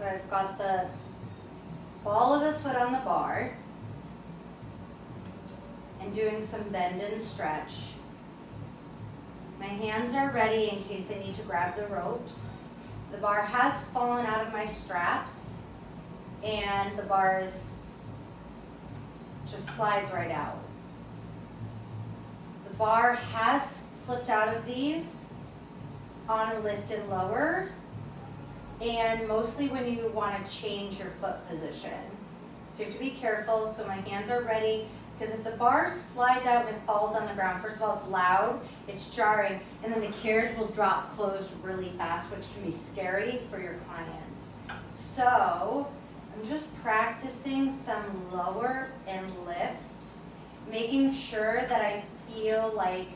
So I've got the ball of the foot on the bar and doing some bend and stretch. My hands are ready in case I need to grab the ropes. The bar has fallen out of my straps and the bar just slides right out. The bar has slipped out of these on a lift and lower, and mostly when you want to change your foot position. So you have to be careful. So my hands are ready, because if the bar slides out and it falls on the ground, first of all, it's loud, it's jarring, and then the carriage will drop closed really fast, which can be scary for your client. So I'm just practicing some lower and lift, making sure that I feel like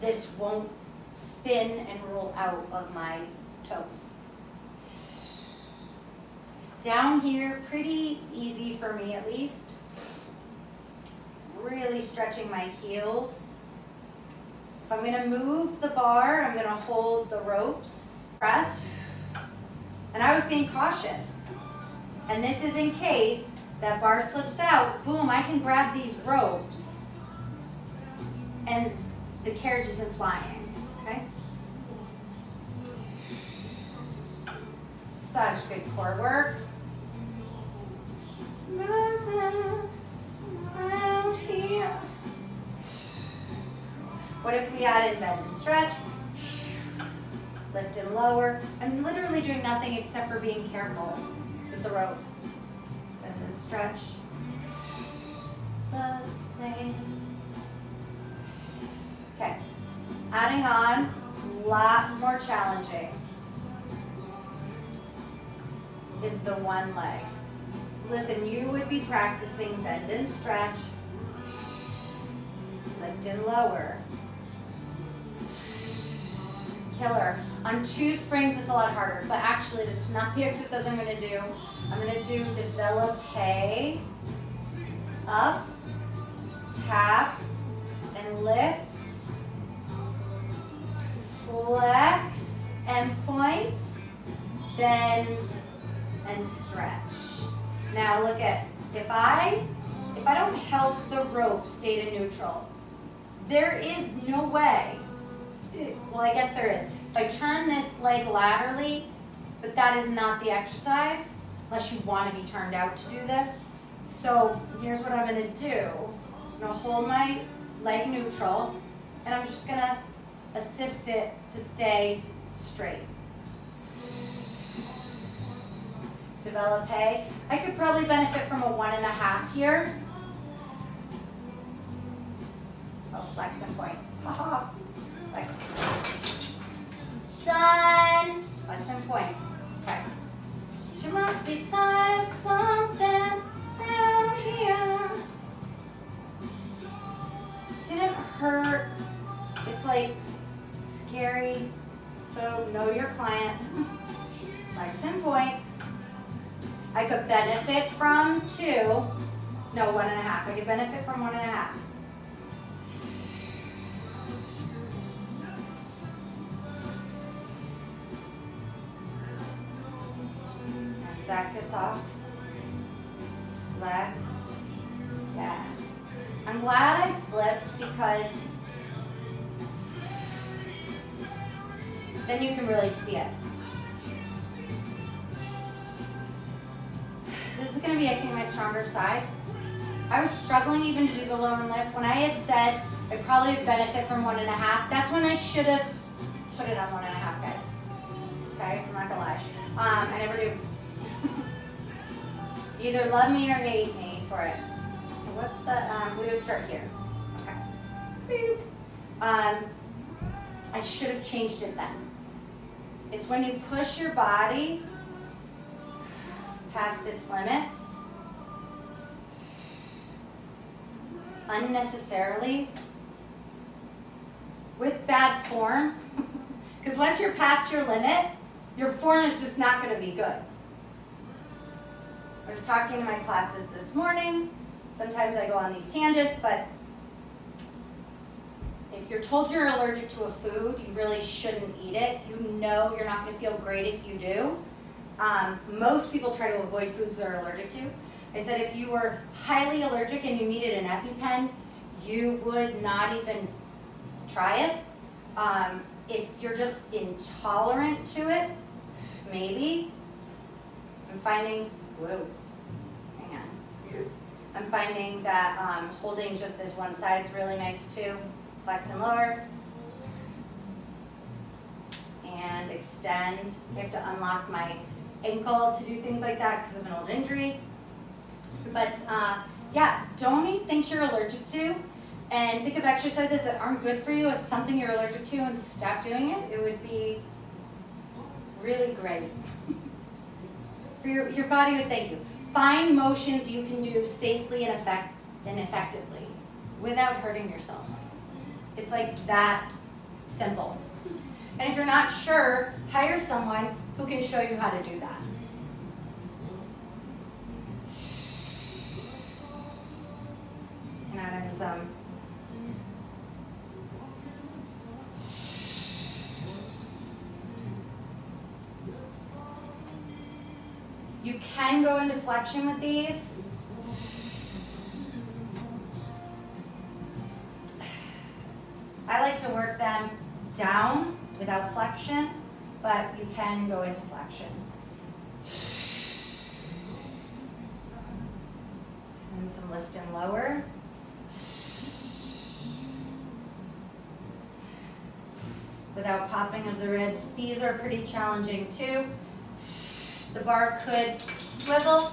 this won't spin and roll out of my toes. Down here, pretty easy for me at least. Really stretching my heels. If I'm gonna move the bar, I'm gonna hold the ropes, press, and I was being cautious. And this is in case that bar slips out, boom, I can grab these ropes and the carriage isn't flying, okay? Such good core work. Nervous around here. What if we added bend and stretch? Lift and lower. I'm literally doing nothing except for being careful with the rope. Bend and stretch. The same. Okay. Adding on, a lot more challenging is the one leg. Listen, you would be practicing bend and stretch, lift and lower. Killer. On two springs, it's a lot harder, but actually, that's not the exercise I'm going to do. I'm going to do développé, up, tap, and lift, flex, and point, bend, and stretch. Now look at, if I don't help the rope stay to neutral, there is no way, well I guess there is. If I turn this leg laterally, but that is not the exercise, unless you want to be turned out to do this. So here's what I'm going to do. I'm going to hold my leg neutral, and I'm just going to assist it to stay straight. Développé. I could probably benefit from a 1.5 here. Oh, flex and point. Haha. Flex. Done. Flex and point. Okay. She must be tired of something around here. Didn't hurt. It's like scary. So know your client. Flex and point. I could benefit from 2, no, 1.5. I could benefit from 1.5. If that gets off, flex, yeah. I'm glad I slipped because then you can really see it. This is going to be, I think, my stronger side. I was struggling even to do the lower lift. When I had said I probably would benefit from 1.5, that's when I should have put it on 1.5, guys. Okay, I'm not going to lie. I never do. Either love me or hate me for it. So what's the, we would start here. Okay. Boop. I should have changed it then. It's when you push your body past its limits unnecessarily with bad form, because once you're past your limit, your form is just not going to be good. I was talking to my classes this morning. Sometimes I go on these tangents, but if you're told you're allergic to a food, you really shouldn't eat it. You know you're not going to feel great if you do. Most people try to avoid foods they're allergic to. I said if you were highly allergic and you needed an EpiPen, you would not even try it. If you're just intolerant to it, maybe. I'm finding, whoa, hang on. I'm finding that holding just this one side is really nice too. Flex and lower. And extend. I have to unlock my ankle to do things like that because of an old injury. But yeah, don't eat things you're allergic to, and think of exercises that aren't good for you as something you're allergic to and stop doing it. It would be really great. For your body would thank you. Find motions you can do safely and effectively without hurting yourself. It's like that simple. And if you're not sure, hire someone who can show you how to do that. And add in some. You can go into flexion with these. I like to work them down without flexion, but you can go into flexion. And some lift and lower. Without popping of the ribs. These are pretty challenging too. The bar could swivel.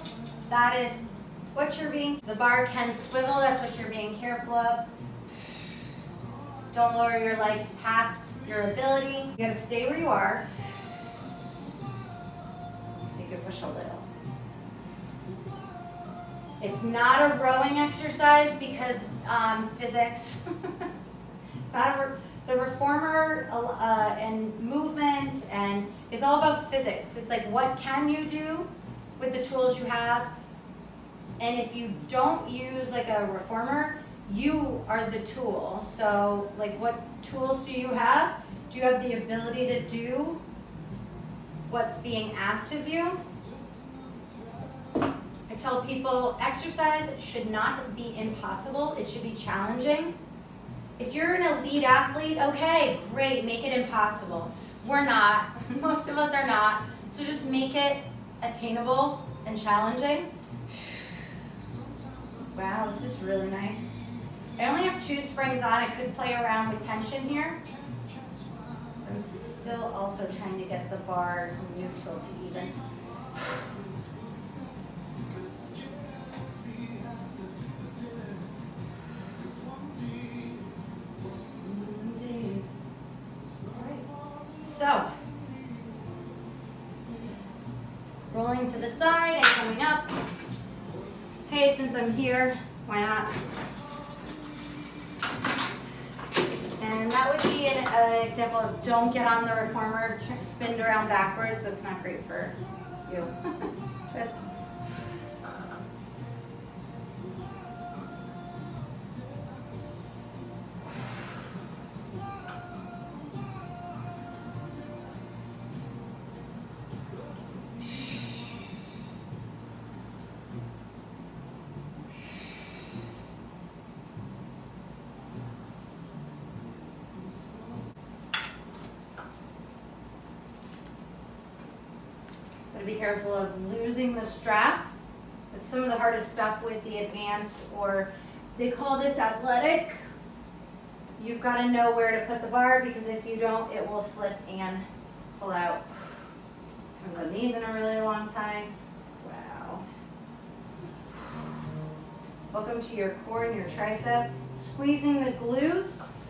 That is what you're being, the bar can swivel. That's what you're being careful of. Don't lower your legs past your ability. You gotta stay where you are. You can push a little. It's not a rowing exercise because physics. It's not the reformer and movement and it's all about physics. It's like what can you do with the tools you have, and if you don't use like a reformer, you are the tool. So like what tools do you have? Do you have the ability to do what's being asked of you? I tell people exercise should not be impossible, it should be challenging. If you're an elite athlete, okay, great, make it impossible. We're not, most of us are not, so just make it attainable and challenging. Wow, this is really nice. I only have 2 springs on. I could play around with tension here. I'm still also trying to get the bar from neutral to even. So, rolling to the side and coming up. Hey, since I'm here, why not? And that would be an example of don't get on the reformer, spin around backwards. That's not great for you. Twist. Be careful of losing the strap. It's some of the hardest stuff with the advanced, or they call this athletic. You've got to know where to put the bar because if you don't, it will slip and pull out. I haven't done these in a really long time. Wow. Welcome to your core and your tricep. Squeezing the glutes.